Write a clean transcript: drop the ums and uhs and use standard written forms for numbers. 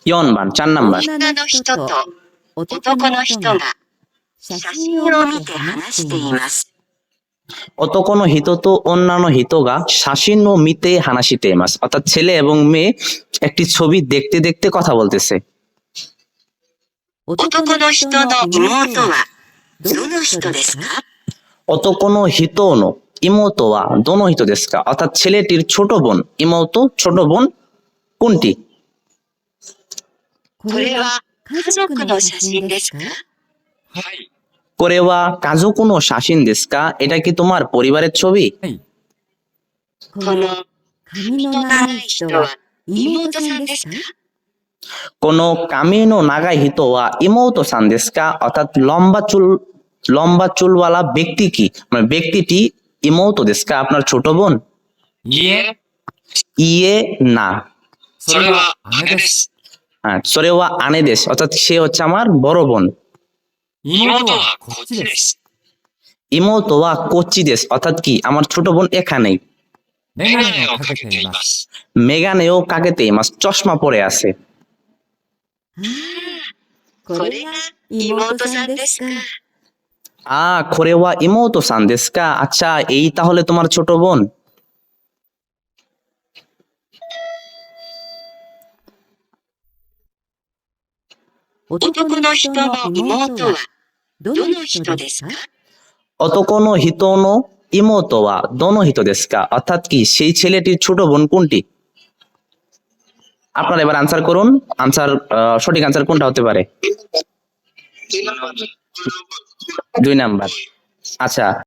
4番、4ナンバー。女の人と男の人が写真を見て話しています。男の人と女の人が写真を見て話しています。অর্থাৎ ছেলে এবং মেয়ে একটি ছবি দেখতে দেখতে কথা বলতেছে। 男の人の妹はどの人ですか？男の人の妹はどの人ですか? অর্থাৎ ছেলেটির ছোট বোন, ইমোতো ছোট বোন কোনটি? これは家族の写真ですか？はい。 これは家族の写真ですか? এটা কি তোমার পরিবারের ছবি? この髪の長い人は妹さんですか？ কোনো কামি নো নাগাই হিতো ওয়া ইমোতো সান দেশু কা? অর্থাৎ লম্বা চুলওয়ালা ব্যক্তি কি, মানে ব্যক্তিটি ইমোতো দেশু কা, আপনার ছোট বোন? いいえ、 ইয়ে না, それは姉です。 হ্যাঁ, সরে ওয়া আনে দেশ, অর্থাৎ সে হচ্ছে আমার বড় বোন। 妹はこっちです。 ইমোতো ওয়া কোচি দেশ, অর্থাৎ কি আমার ছোট বোন এখানেই। メガネをかけています。 মেগানেও কাকেতে মাস, চশমা পরে আছে। これが妹さんですか？ これは妹さんですか? আচ্ছা, এই তাহলে তোমার ছোট বোন। 男の人の妹はどの人ですか？ 男の人の妹はどの人ですか? অর্থাৎ কি সেই ছেলেটির ছোট বোন কোনটি? আপনারা এবার আনসার করুন। সঠিক আনসার কোনটা হতে পারে? 2 নাম্বার। আচ্ছা,